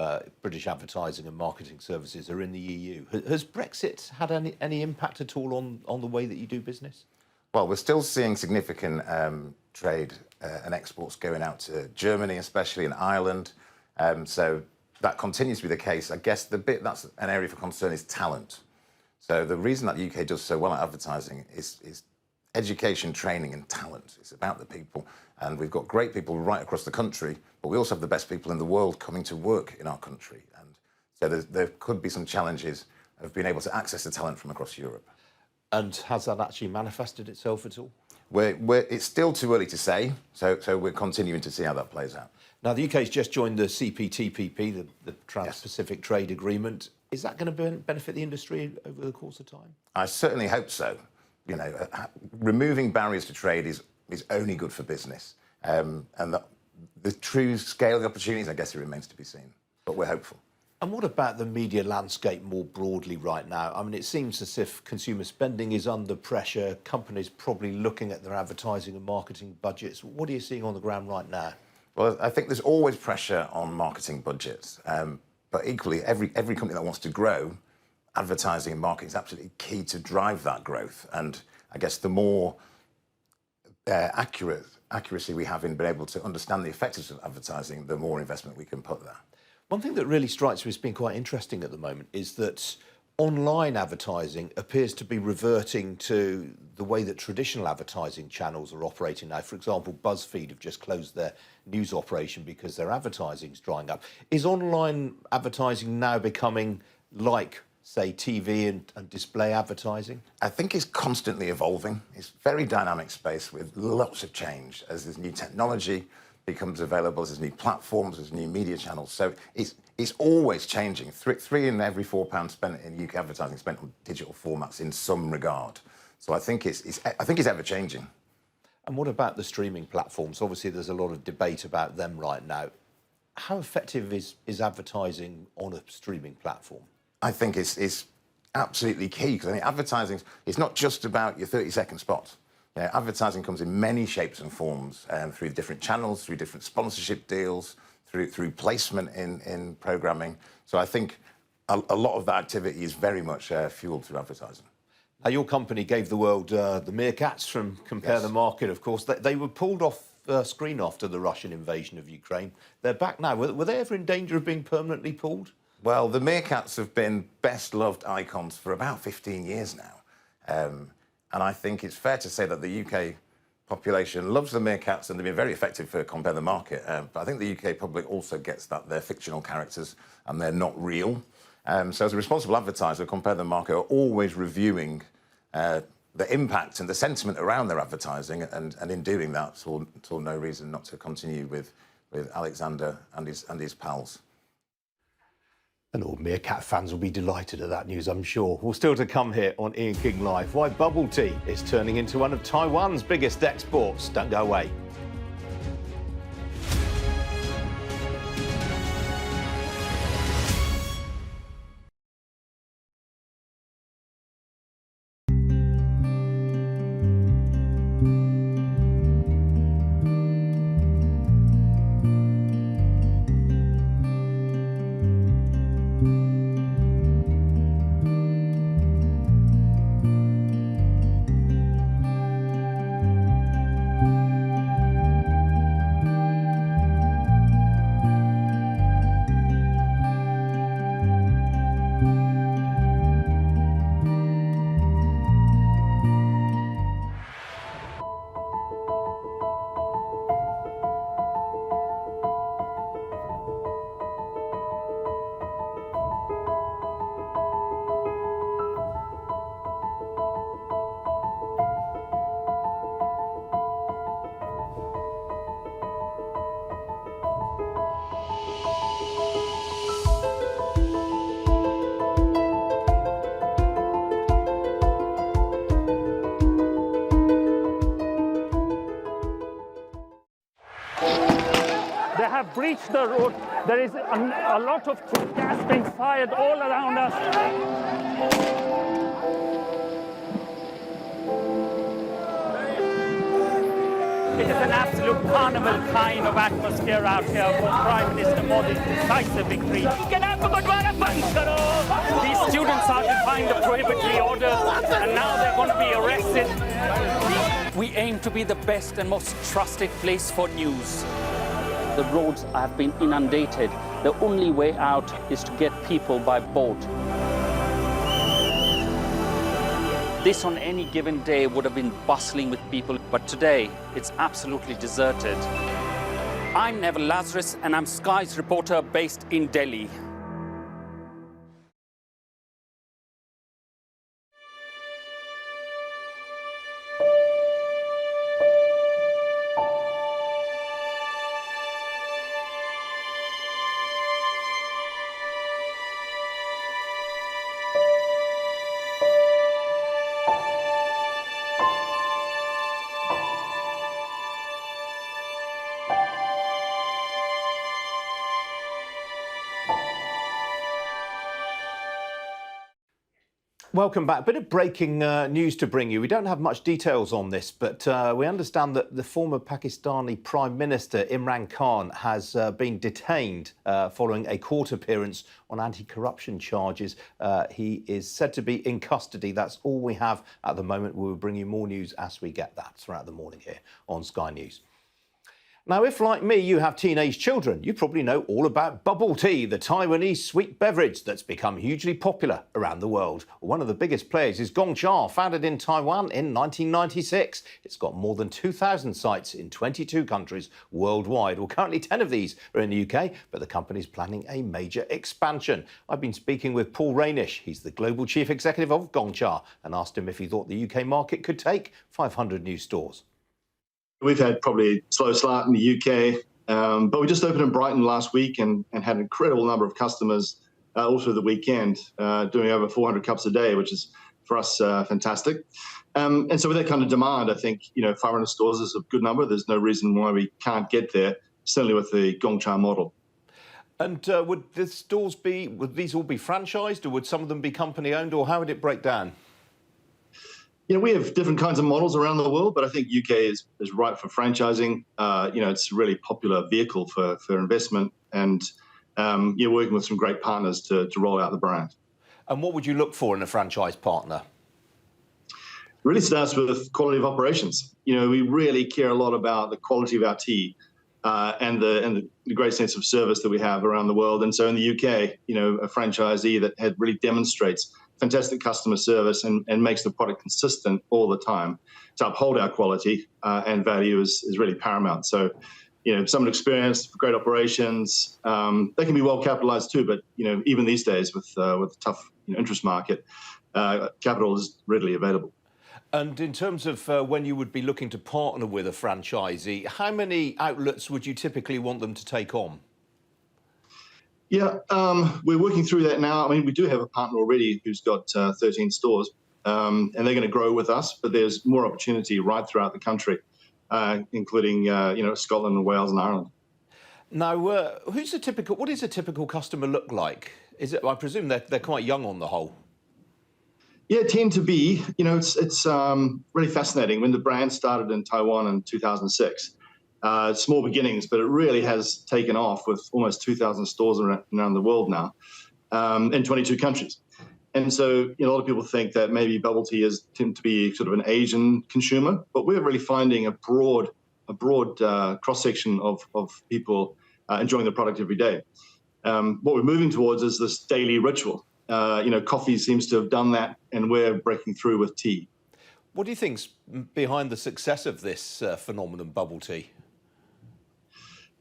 British advertising and marketing services are in the EU. Has Brexit had any impact at all on the way that you do business? Well, we're still seeing significant trade and exports going out to Germany, especially in Ireland. So that continues to be the case. I guess the bit that's an area for concern is talent. So the reason that the UK does so well at advertising is education, training and talent. It's about the people. And we've got great people right across the country, but we also have the best people in the world coming to work in our country. And so there could be some challenges of being able to access the talent from across Europe. And has that actually manifested itself at all? It's still too early to say, so we're continuing to see how that plays out. Now, the UK's just joined the CPTPP, the Trans-Pacific Trade Agreement. Is that going to benefit the industry over the course of time? I certainly hope so. You know, removing barriers to trade is only good for business. And the true scale of the opportunities, I guess it remains to be seen. But we're hopeful. And what about the media landscape more broadly right now? I mean, it seems as if consumer spending is under pressure, companies probably looking at their advertising and marketing budgets. What are you seeing on the ground right now? Well, I think there's always pressure on marketing budgets. But equally, every company that wants to grow, advertising and marketing is absolutely key to drive that growth. And I guess the more accuracy we have in being able to understand the effectiveness of advertising, the more investment we can put there. One thing that really strikes me as being quite interesting at the moment is that online advertising appears to be reverting to the way that traditional advertising channels are operating now. For example, BuzzFeed have just closed their news operation because their advertising is drying up. Is online advertising now becoming like, say, TV and display advertising? I think it's constantly evolving. It's a very dynamic space with lots of change as there's new technology becomes available, as there's new platforms, there's new media channels. So it's always changing. Three in every £4 spent in UK advertising spent on digital formats in some regard. So I think it's ever changing. And what about the streaming platforms? Obviously, there's a lot of debate about them right now. How effective is advertising on a streaming platform? I think it's absolutely key, because I think advertising is not just about your 30-second spot. You know, advertising comes in many shapes and forms, through different channels, through different sponsorship deals, through placement in programming. So I think a lot of that activity is very much fueled through advertising. Now, your company gave the world the meerkats from Compare the Market, of course. They were pulled off screen after the Russian invasion of Ukraine. They're back now. Were they ever in danger of being permanently pulled? Well, the meerkats have been best-loved icons for about 15 years now. And I think it's fair to say that the UK population loves the meerkats, and they've been very effective for Compare the Market. But I think the UK public also gets that they're fictional characters and they're not real. So as a responsible advertiser, Compare the Market are always reviewing the impact and the sentiment around their advertising, and in doing that, saw no reason not to continue with Alexander and his pals. And all meerkat fans will be delighted at that news, I'm sure. Well, still to come here on Ian King Live, why bubble tea is turning into one of Taiwan's biggest exports. Don't go away. breached the road. There is a lot of gas being fired all around us. It is an absolute carnival kind of atmosphere out here for Prime Minister Modi's decisive victory. These students are defying the prohibitory order, and now they're going to be arrested. We aim to be the best and most trusted place for news. The roads have been inundated. The only way out is to get people by boat. This on any given day would have been bustling with people, but today it's absolutely deserted. I'm Nevin Lazarus, and I'm Sky's reporter based in Delhi. Welcome back. Bit of breaking news to bring you. We don't have much details on this, but we understand that the former Pakistani Prime Minister Imran Khan has been detained following a court appearance on anti-corruption charges. He is said to be in custody. That's all we have at the moment. We will bring you more news as we get that throughout the morning here on Sky News. Now, if, like me, you have teenage children, you probably know all about bubble tea, the Taiwanese sweet beverage that's become hugely popular around the world. One of the biggest players is Gongcha, founded in Taiwan in 1996. It's got more than 2,000 sites in 22 countries worldwide. Well, currently 10 of these are in the UK, but the company's planning a major expansion. I've been speaking with Paul Raynish. He's the global chief executive of Gongcha, and asked him if he thought the UK market could take 500 new stores. We've had probably a slow start in the UK, but we just opened in Brighton last week and had an incredible number of customers all through the weekend, doing over 400 cups a day, which is, for us, fantastic. And so with that kind of demand, I think, 500 stores is a good number. There's no reason why we can't get there, certainly with the Gongcha model. And would these all be franchised, or would some of them be company-owned, or how would it break down? We have different kinds of models around the world, but I think UK is ripe for franchising. It's a really popular vehicle for investment, and you're working with some great partners to roll out the brand. And what would you look for in a franchise partner? Really starts with quality of operations. We really care a lot about the quality of our tea and the great sense of service that we have around the world. And so in the UK, a franchisee that really demonstrates fantastic customer service and makes the product consistent all the time to uphold our quality and value is really paramount. So, someone experienced, great operations, they can be well capitalized too, but, even these days with the tough interest market, capital is readily available. And in terms of when you would be looking to partner with a franchisee, how many outlets would you typically want them to take on? Yeah, we're working through that now. I mean, we do have a partner already who's got 13 stores, and they're going to grow with us, but there's more opportunity right throughout the country, including, Scotland and Wales and Ireland. Now, what does a typical customer look like? I presume they're quite young on the whole. Yeah, tend to be. It's really fascinating. When the brand started in Taiwan in 2006, small beginnings, but it really has taken off with almost 2,000 stores around the world now, in 22 countries. And so, a lot of people think that maybe bubble tea tend to be sort of an Asian consumer, but we're really finding a broad cross-section of people enjoying the product every day. What we're moving towards is this daily ritual. Coffee seems to have done that, and we're breaking through with tea. What do you think's behind the success of this phenomenon, bubble tea?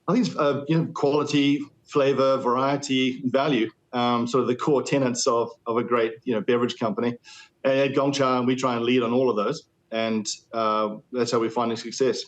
I think it's quality, flavour, variety, value, sort of the core tenets of a great beverage company. And at Gongcha, we try and lead on all of those, and that's how we're finding success.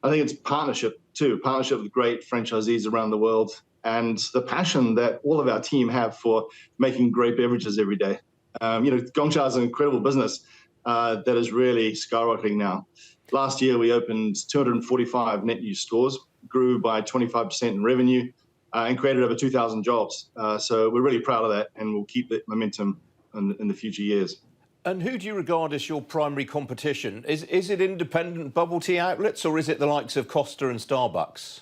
I think it's partnership with great franchisees around the world, and the passion that all of our team have for making great beverages every day. Gongcha is an incredible business that is really skyrocketing now. Last year, we opened 245 net new stores, grew by 25% in revenue, and created over 2,000 jobs. So we're really proud of that, and we'll keep that momentum in the future years. And who do you regard as your primary competition? Is it independent bubble tea outlets, or is it the likes of Costa and Starbucks?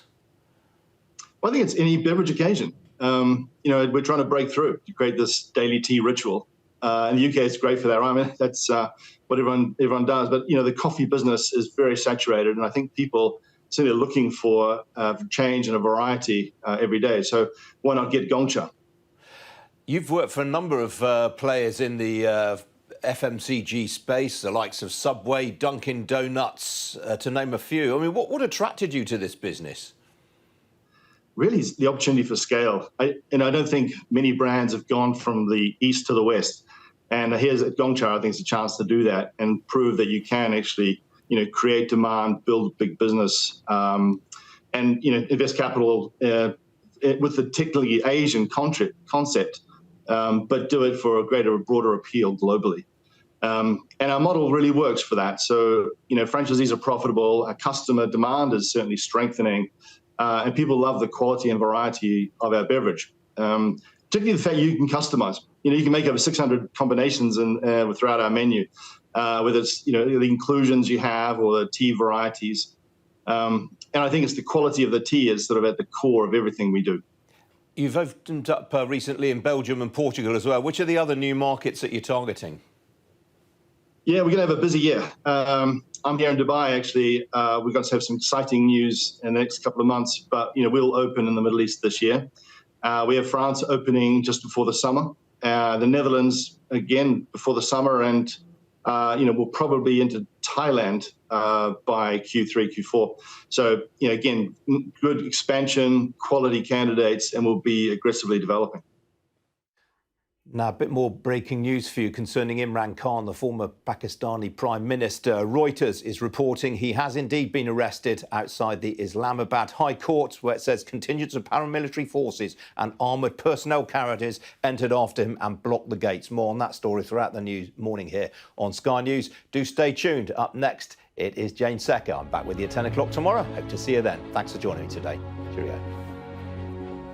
Well, I think it's any beverage occasion. We're trying to break through to create this daily tea ritual. In the UK, it's great for that. I mean, that's what everyone does. But, the coffee business is very saturated, and I think people certainly are looking for change and a variety every day. So why not get Gongcha? You've worked for a number of players in the FMCG space, the likes of Subway, Dunkin' Donuts, to name a few. I mean, what attracted you to this business? Really, it's the opportunity for scale. I don't think many brands have gone from the east to the west. And here's at Gongcha, I think it's a chance to do that and prove that you can actually, create demand, build a big business, and, invest capital with the particularly Asian concept, but do it for a broader appeal globally. And our model really works for that. So, franchisees are profitable. Our customer demand is certainly strengthening. And people love the quality and variety of our beverage, particularly the fact you can customize. You can make over 600 combinations throughout our menu, whether it's the inclusions you have or the tea varieties. And I think it's the quality of the tea is sort of at the core of everything we do. You've opened up recently in Belgium and Portugal as well. Which are the other new markets that you're targeting? Yeah, we're going to have a busy year. I'm here in Dubai, actually. We're going to have some exciting news in the next couple of months, but, we'll open in the Middle East this year. We have France opening just before the summer, the Netherlands, again, before the summer, and, we'll probably into Thailand by Q3, Q4. So, again, good expansion, quality candidates, and we'll be aggressively developing. Now, a bit more breaking news for you concerning Imran Khan, the former Pakistani Prime Minister. Reuters is reporting he has indeed been arrested outside the Islamabad High Court, where it says contingents of paramilitary forces and armoured personnel carriages entered after him and blocked the gates. More on that story throughout the morning here on Sky News. Do stay tuned. Up next, it is Jane Secker. I'm back with you at 10 o'clock tomorrow. Hope to see you then. Thanks for joining me today. Cheerio.